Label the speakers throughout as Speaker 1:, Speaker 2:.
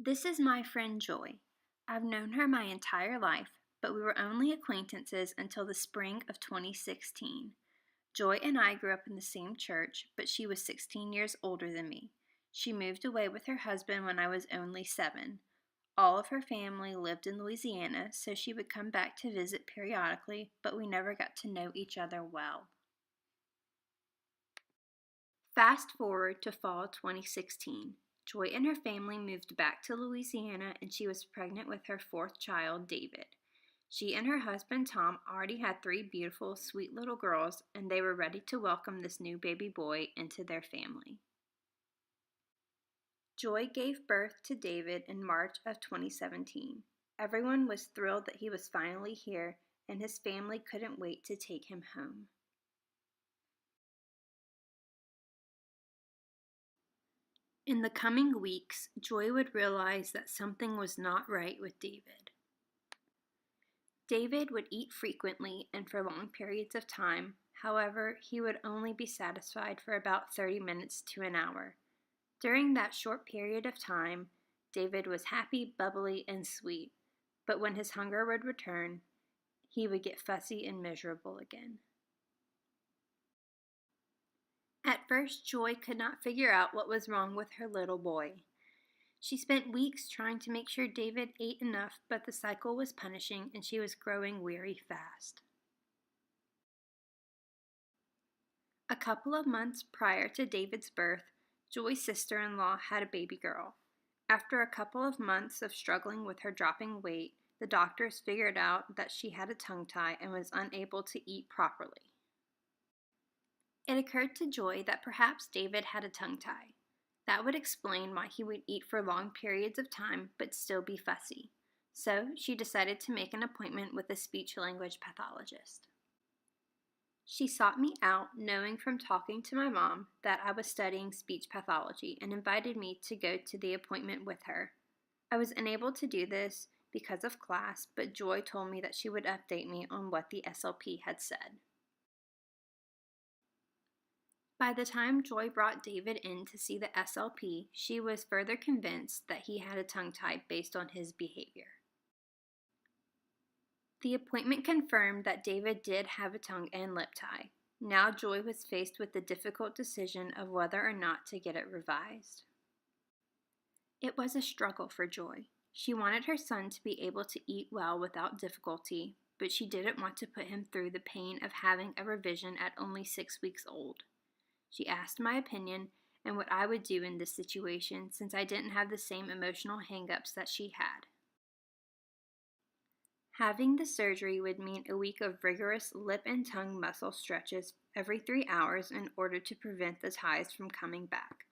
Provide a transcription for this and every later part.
Speaker 1: This is my friend Joy. I've known her my entire life, but we were only acquaintances until the spring of 2016. Joy and I grew up in the same church, but she was 16 years older than me. She moved away with her husband when I was only 7. All of her family lived in Louisiana, so she would come back to visit periodically, but we never got to know each other well. Fast forward to fall 2016. Joy and her family moved back to Louisiana and she was pregnant with her 4th child, David. She and her husband Tom already had 3 beautiful, sweet little girls, and they were ready to welcome this new baby boy into their family. Joy gave birth to David in March of 2017. Everyone was thrilled that he was finally here, and his family couldn't wait to take him home. In the coming weeks, Joy would realize that something was not right with David. David would eat frequently and for long periods of time. However, he would only be satisfied for about 30 minutes to an hour. During that short period of time, David was happy, bubbly, and sweet. But when his hunger would return, he would get fussy and miserable again. At first, Joy could not figure out what was wrong with her little boy. She spent weeks trying to make sure David ate enough, but the cycle was punishing and she was growing weary fast. A couple of months prior to David's birth, Joy's sister-in-law had a baby girl. After a couple of months of struggling with her dropping weight, the doctors figured out that she had a tongue tie and was unable to eat properly. It occurred to Joy that perhaps David had a tongue tie. That would explain why he would eat for long periods of time but still be fussy. So she decided to make an appointment with a speech-language pathologist. She sought me out, knowing from talking to my mom that I was studying speech pathology, and invited me to go to the appointment with her. I was unable to do this because of class, but Joy told me that she would update me on what the SLP had said. By the time Joy brought David in to see the SLP, she was further convinced that he had a tongue tie based on his behavior. The appointment confirmed that David did have a tongue and lip tie. Now Joy was faced with the difficult decision of whether or not to get it revised. It was a struggle for Joy. She wanted her son to be able to eat well without difficulty, but she didn't want to put him through the pain of having a revision at only 6 weeks old. She asked my opinion and what I would do in this situation since I didn't have the same emotional hang-ups that she had. Having the surgery would mean a week of rigorous lip and tongue muscle stretches every 3 hours in order to prevent the ties from coming back.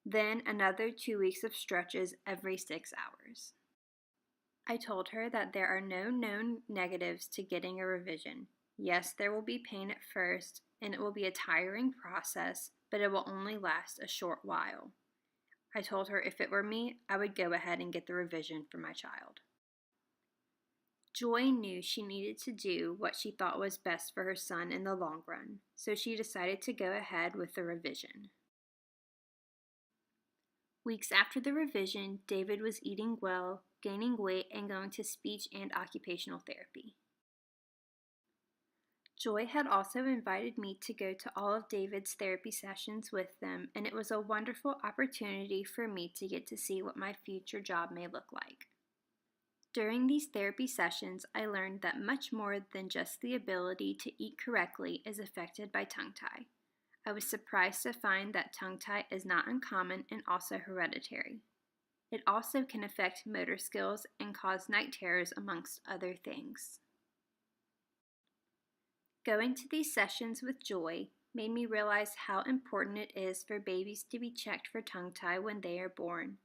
Speaker 1: Then another 2 weeks of stretches every 6 hours. I told her that there are no known negatives to getting a revision. Yes, there will be pain at first, and it will be a tiring process, but it will only last a short while. I told her if it were me, I would go ahead and get the revision for my child. Joy knew she needed to do what she thought was best for her son in the long run, so she decided to go ahead with the revision. Weeks after the revision, David was eating well, gaining weight, and going to speech and occupational therapy. Joy had also invited me to go to all of David's therapy sessions with them, and it was a wonderful opportunity for me to get to see what my future job may look like. During these therapy sessions, I learned that much more than just the ability to eat correctly is affected by tongue tie. I was surprised to find that tongue tie is not uncommon and also hereditary. It also can affect motor skills and cause night terrors amongst other things. Going to these sessions with Joy made me realize how important it is for babies to be checked for tongue tie when they are born.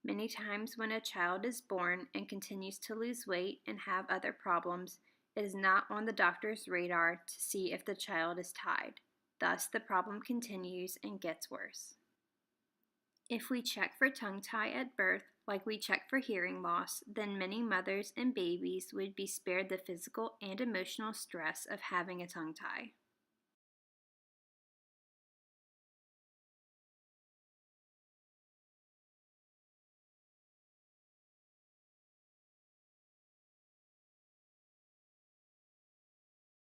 Speaker 1: Many times when a child is born and continues to lose weight and have other problems, it is not on the doctor's radar to see if the child is tied. Thus, the problem continues and gets worse. If we check for tongue tie at birth, like we check for hearing loss, then many mothers and babies would be spared the physical and emotional stress of having a tongue tie.